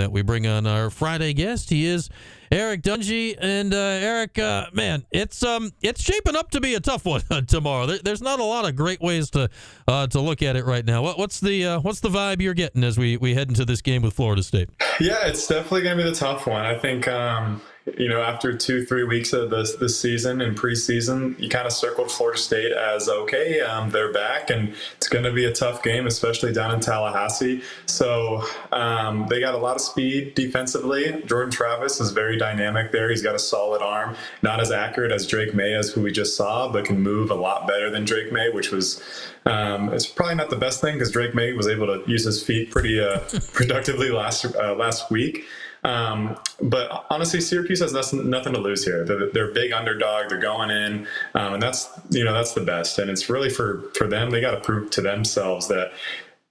that, we bring on our Friday guest. He is Eric Dungey. And Eric, man, it's shaping up to be a tough one tomorrow. There's not a lot of great ways to look at it right now. What's the vibe you're getting as we head into this game with Florida State? Yeah, it's definitely going to be the tough one. I think, after 2-3 weeks of this season and preseason, you kind of circled Florida State as, okay, they're back, and it's going to be a tough game, especially down in Tallahassee. So they got a lot of speed defensively. Jordan Travis is very dynamic there. He's got a solid arm, not as accurate as Drake May, as who we just saw, but can move a lot better than Drake May, which was it's probably not the best thing because Drake May was able to use his feet pretty productively last week. But honestly, Syracuse has nothing to lose here. They're a big underdog. They're going in, and that's the best. And it's really for them. They got to prove to themselves that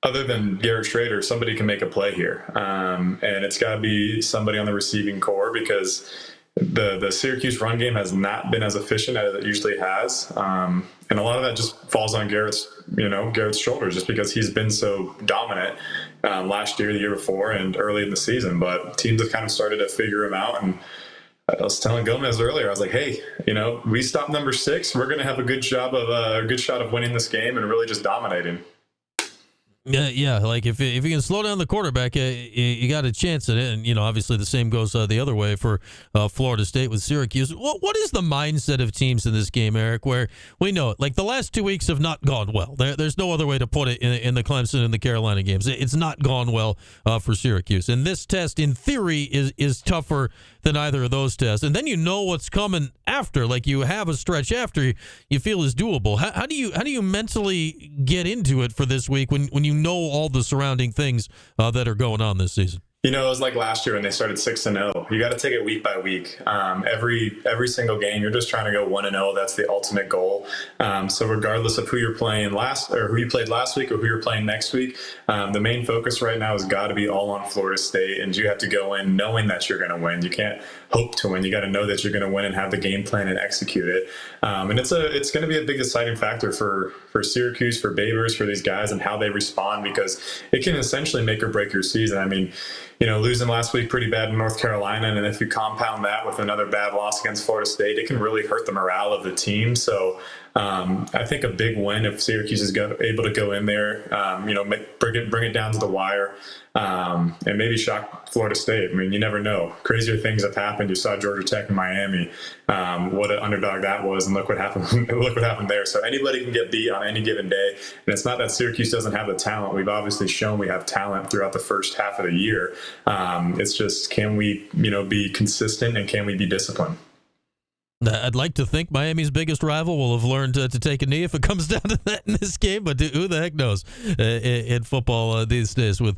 other than Garrett Schrader, somebody can make a play here. And it's got to be somebody on the receiving core because the Syracuse run game has not been as efficient as it usually has. And a lot of that just falls on Garrett's shoulders just because he's been so dominant last year, the year before, and early in the season. But teams have kind of started to figure him out. And I was telling Gomez earlier, I was like, hey, we stop number 6. We're going to have a good shot of winning this game and really just dominating. Yeah. Like if you can slow down the quarterback, you got a chance at it. And obviously the same goes the other way for Florida State with Syracuse. What is the mindset of teams in this game, Eric? Where we know it, like the last 2 weeks have not gone well. There's no other way to put it in the Clemson and the Carolina games. It's not gone well for Syracuse. And this test, in theory, is tougher than either of those tests. And then what's coming after. Like you have a stretch after you feel is doable. How do you mentally get into it for this week when you know all the surrounding things that are going on this season? It was like last year when they started 6-0. You got to take it week by week. Every single game, you're just trying to go 1-0. That's the ultimate goal. So regardless of who you're playing who you played last week or who you're playing next week, the main focus right now has got to be all on Florida State, and you have to go in knowing that you're going to win. You can't hope to win. You got to know that you're going to win and have the game plan and execute it. And it's going to be a big deciding factor for Syracuse, for Babers, for these guys, and how they respond, because it can essentially make or break your season. I mean, losing last week pretty bad in North Carolina, and then if you compound that with another bad loss against Florida State, it can really hurt the morale of the team. So I think a big win if Syracuse is able to go in there, bring it down to the wire, and maybe shock Florida State. I mean, you never know. Crazier things have happened. You saw Georgia Tech and Miami, what an underdog that was, and look what happened. Look what happened there. So anybody can get beat on any given day, and it's not that Syracuse doesn't have the talent. We've obviously shown we have talent throughout the first half of the year. It's just, can we, be consistent, and can we be disciplined? I'd like to think Miami's biggest rival will have learned to take a knee if it comes down to that in this game, but who the heck knows in football these days with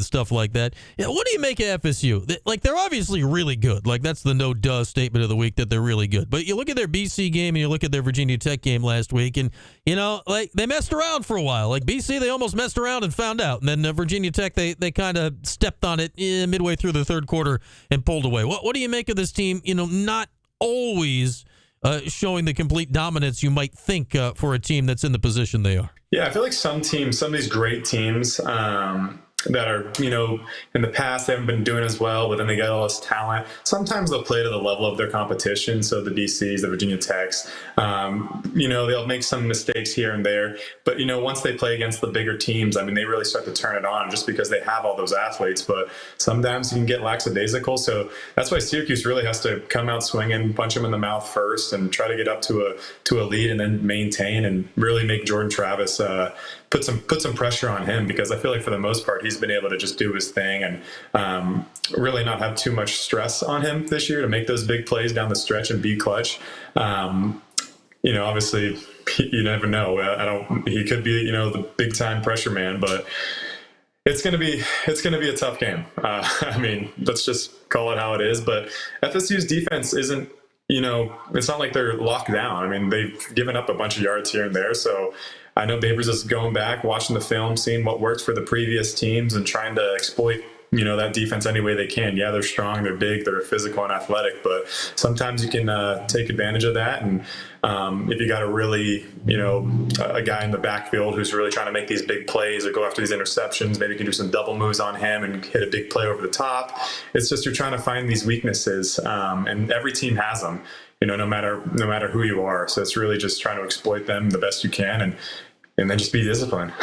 stuff like that. Yeah, what do you make of FSU? Like, they're obviously really good. Like, that's the no-duh statement of the week, that they're really good. But you look at their BC game and you look at their Virginia Tech game last week, and, like, they messed around for a while. Like, BC, they almost messed around and found out. And then Virginia Tech, they kind of stepped on it midway through the third quarter and pulled away. What do you make of this team, not always showing the complete dominance you might think for a team that's in the position they are? Yeah, I feel like some of these great teams that are, in the past, they haven't been doing as well, but then they get all this talent. Sometimes they'll play to the level of their competition. So the DCs, the Virginia Techs, they'll make some mistakes here and there. But, once they play against the bigger teams, I mean, they really start to turn it on just because they have all those athletes. But sometimes you can get lackadaisical. So that's why Syracuse really has to come out swinging, punch them in the mouth first, and try to get up to a lead, and then maintain and really make Jordan Travis put some pressure on him, because I feel like for the most part he's been able to just do his thing and really not have too much stress on him this year to make those big plays down the stretch and be clutch. Obviously you never know. He could be the big time pressure man, but it's gonna be a tough game. I mean, let's just call it how it is. But FSU's defense isn't. It's not like they're locked down. I mean, they've given up a bunch of yards here and there. So I know Babers is going back, watching the film, seeing what worked for the previous teams, and trying to exploit that defense any way they can. Yeah, they're strong, they're big, they're physical and athletic, but sometimes you can take advantage of that. And if you got a really, a guy in the backfield who's really trying to make these big plays or go after these interceptions, maybe you can do some double moves on him and hit a big play over the top. It's just you're trying to find these weaknesses, and every team has them. No matter who you are. So it's really just trying to exploit them the best you can, and then just be disciplined.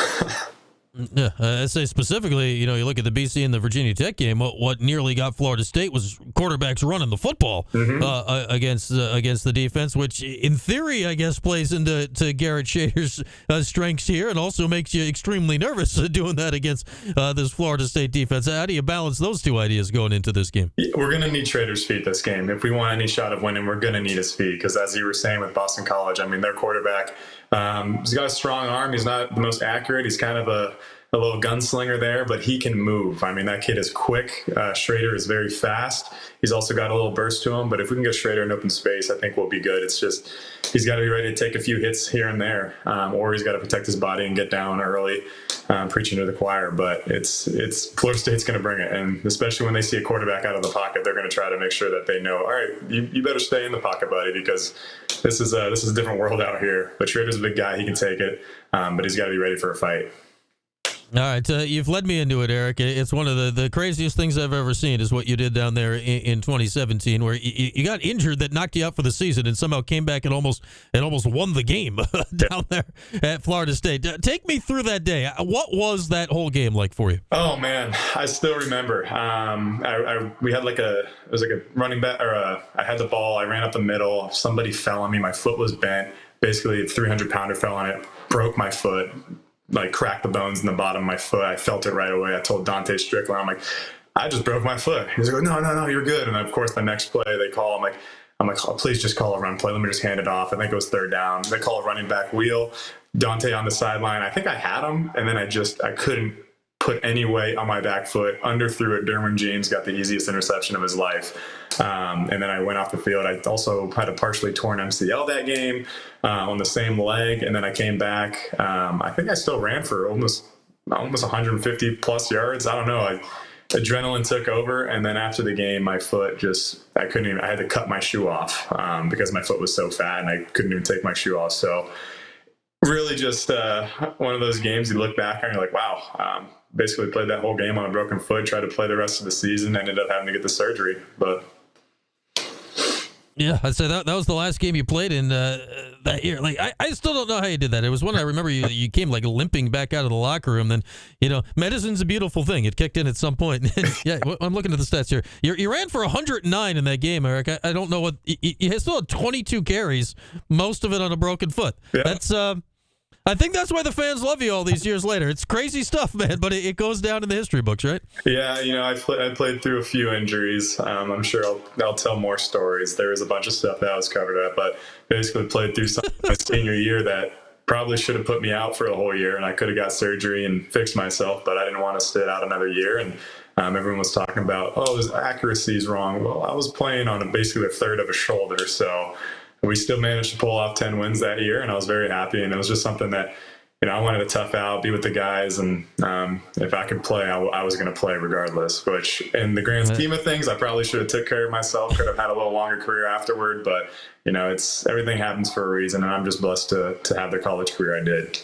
Yeah, I say specifically, you look at the BC and the Virginia Tech game. What nearly got Florida State was quarterbacks running the football against the defense, which in theory, I guess, plays into Garrett Shader's strengths here, and also makes you extremely nervous doing that against this Florida State defense. How do you balance those two ideas going into this game? We're going to need Shader's feet this game. If we want any shot of winning, we're going to need his feet, because as you were saying with Boston College, I mean, their quarterback, he's got a strong arm. He's not the most accurate. He's kind of a little gunslinger there, but he can move. I mean, that kid is quick. Schrader is very fast. He's also got a little burst to him, but if we can get Schrader in open space, I think we'll be good. It's just he's got to be ready to take a few hits here and there, or he's got to protect his body and get down early, preaching to the choir. But it's Florida State's going to bring it, and especially when they see a quarterback out of the pocket, they're going to try to make sure that they know, all right, you better stay in the pocket, buddy, because this is a different world out here. But Schrader's a big guy; he can take it, but he's got to be ready for a fight. All right, you've led me into it, Eric. It's one of the craziest things I've ever seen is what you did down there in 2017, where you got injured that knocked you out for the season and somehow came back and almost won the game down there at Florida State. Take me through that day. What was that whole game like for you? Oh man, I still remember. We had it was like a running back, or I had the ball. I ran up the middle. Somebody fell on me. My foot was bent. Basically, a 300-pounder fell on it, broke my foot. Like cracked the bones in the bottom of my foot. I felt it right away. I told Dante Strickland, I'm like, I just broke my foot. He's like, no, you're good. And of course, the next play they call, I'm like, oh, please just call a run play. Let me just hand it off. I think it was third down. They call a running back wheel. Dante on the sideline. I think I had him, and then I couldn't put any weight on my back foot. Underthrew it. Derwin James got the easiest interception of his life. And then I went off the field. I also had a partially torn MCL that game on the same leg. And then I came back. I think I still ran for almost 150 plus yards. I don't know. Adrenaline took over. And then after the game, my foot I had to cut my shoe off because my foot was so fat and I couldn't even take my shoe off. So really just one of those games you look back on, you're like, wow, basically played that whole game on a broken foot, tried to play the rest of the season, ended up having to get the surgery. But yeah, I'd say that was the last game you played in that year. Like, I still don't know how you did that. It was one I remember you came like limping back out of the locker room. Then, medicine's a beautiful thing. It kicked in at some point. Yeah, I'm looking at the stats here. You ran for 109 in that game, Eric. I don't know what you still had 22 carries, most of it on a broken foot. Yeah. That's I think that's why the fans love you all these years later. It's crazy stuff, man, but it goes down in the history books, right? Yeah, I played through a few injuries. I'm sure I'll tell more stories. There was a bunch of stuff that I was covered up, but basically played through some my senior year that probably should have put me out for a whole year, and I could have got surgery and fixed myself, but I didn't want to sit out another year. And everyone was talking about, his accuracy is wrong. Well, I was playing on basically a third of a shoulder, so we still managed to pull off 10 wins that year, and I was very happy. And it was just something that, I wanted to tough out, be with the guys, and if I could play, I was going to play regardless. Which, in the grand scheme of things, I probably should have took care of myself. Could have had a little longer career afterward, but it's everything happens for a reason, and I'm just blessed to have the college career I did.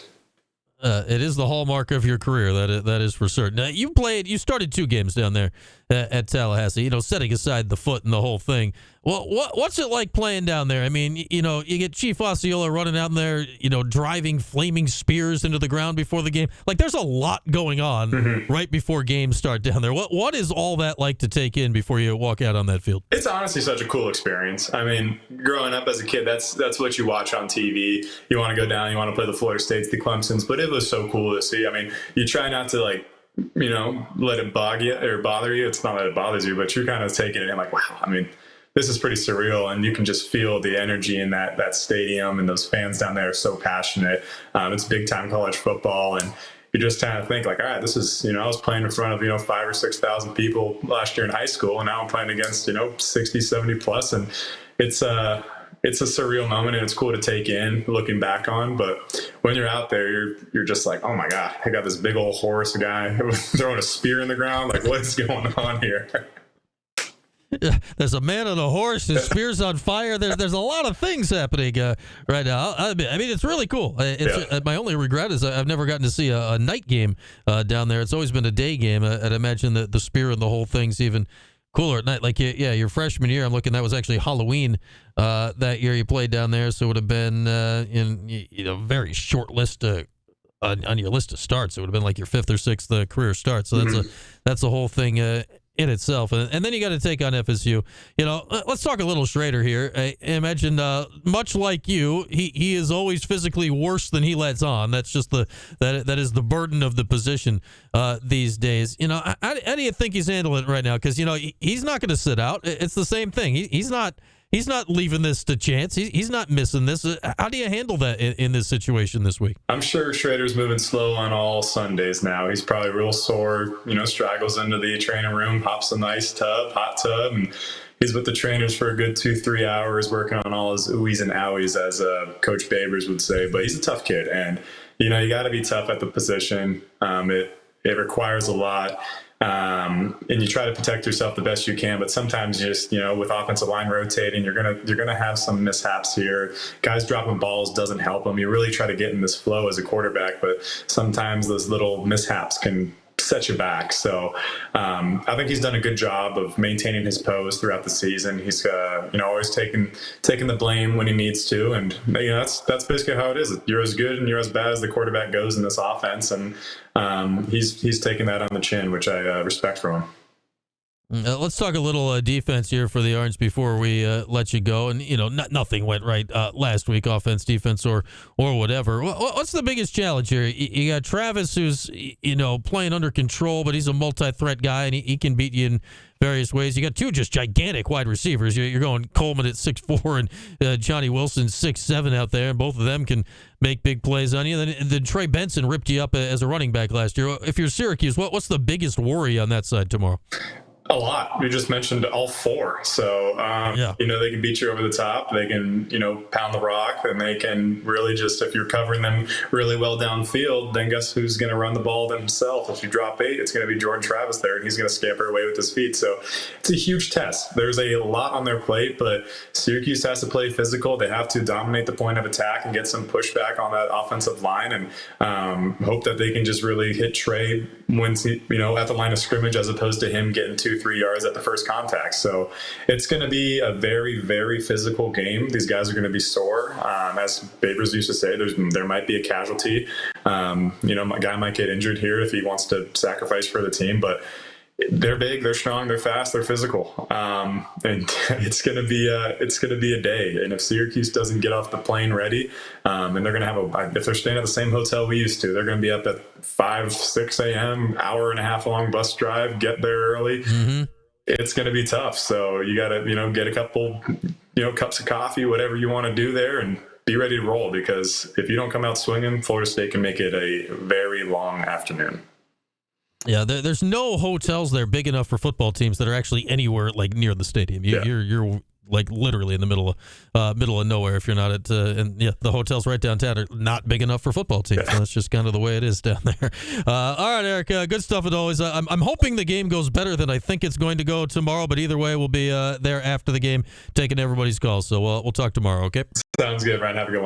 It is the hallmark of your career, that is for certain. Now, you started 2 games down there at Tallahassee, setting aside the foot and the whole thing. Well, what's it like playing down there? I mean, you get Chief Osceola running out there, driving flaming spears into the ground before the game. Like, there's a lot going on right before games start down there. What is all that like to take in before you walk out on that field? It's honestly such a cool experience. I mean, growing up as a kid, that's what you watch on TV. You want to go down, you want to play the Florida States, the Clemsons, but it was so cool to see. I mean, you try not to let it bother you. It's not that it bothers you, but you're kind of taking it in like, wow, I mean, this is pretty surreal, and you can just feel the energy in that stadium, and those fans down there are so passionate. It's big time college football, and you just kind of think like, all right, this is, I was playing in front of, 5,000 or 6,000 people last year in high school, and now I'm playing against, 60, 70 plus, and it's it's a surreal moment and it's cool to take in looking back on. But when you're out there, you're just like, oh my God, I got this big old horse guy throwing a spear in the ground. Like, what is going on here? There's a man on a horse. His spear's on fire. There's a lot of things happening right now. I mean, it's really cool. My only regret is I've never gotten to see a night game down there. It's always been a day game. I'd imagine that the spear and the whole thing's even cooler at night. Like, your freshman year, I'm looking, that was actually Halloween that year you played down there. So it would have been in very short list on your list of starts. It would have been like your fifth or sixth career start. So that's the whole thing in itself. And then you got to take on FSU. Let's talk a little Schrader here. I imagine, much like you, he is always physically worse than he lets on. That's just that is the burden of the position these days. How do you think he's handling it right now? Because he's not going to sit out. It's the same thing. He's not leaving this to chance. He's not missing this. How do you handle that in this situation this week? I'm sure Schrader's moving slow on all Sundays now. He's probably real sore, straggles into the training room, hops a nice hot tub, and he's with the trainers for a good 2-3 hours working on all his oohies and owies, as Coach Babers would say. But he's a tough kid, and you got to be tough at the position. It requires a lot. And you try to protect yourself the best you can, but sometimes you just, with offensive line rotating, you're gonna have some mishaps here. Guys dropping balls doesn't help them. You really try to get in this flow as a quarterback, but sometimes those little mishaps can set you back. So I think he's done a good job of maintaining his pose throughout the season. He's always taking the blame when he needs to, and that's basically how it is. You're as good and you're as bad as the quarterback goes in this offense, and he's taking that on the chin, which I respect from him. Let's talk a little defense here for the Orange before we let you go. And nothing went right last week, offense, defense, or whatever. What's the biggest challenge here? You got Travis, who's playing under control, but he's a multi-threat guy, and he can beat you in various ways. You got two just gigantic wide receivers. You're going Coleman at 6'4" and Johnny Wilson 6'7" out there, and both of them can make big plays on you. Then Trey Benson ripped you up as a running back last year. If you're Syracuse, what's the biggest worry on that side tomorrow? A lot. You just mentioned all four. So, they can beat you over the top. They can, pound the rock, and they can really just, if you're covering them really well downfield, then guess who's going to run the ball himself? If you drop 8, it's going to be Jordan Travis there, and he's going to scamper away with his feet. So it's a huge test. There's a lot on their plate, but Syracuse has to play physical. They have to dominate the point of attack and get some pushback on that offensive line, and hope that they can just really hit Trey when at the line of scrimmage, as opposed to him getting 2-3 yards at the first contact. So it's going to be a very, very physical game. These guys are going to be sore. As Babers used to say, there might be a casualty. My guy might get injured here if he wants to sacrifice for the team, but they're big, they're strong, they're fast, they're physical, and it's going to be a day. And if Syracuse doesn't get off the plane ready, and they're going to if they're staying at the same hotel we used to, they're going to be up at 5-6 a.m. hour and a half long bus drive, get there early. Mm-hmm. It's going to be tough. So you got to get a couple cups of coffee, whatever you want to do there, and be ready to roll, because if you don't come out swinging, Florida State can make it a very long afternoon. Yeah, there's no hotels there big enough for football teams that are actually anywhere like near the stadium. You're like literally in the middle of nowhere if you're not at the hotels right downtown are not big enough for football teams. So that's just kind of the way it is down there. All right, Eric, good stuff as always. I'm hoping the game goes better than I think it's going to go tomorrow, but either way, we'll be there after the game taking everybody's calls. So we'll talk tomorrow. Okay. Sounds good, Ryan. Have a good one.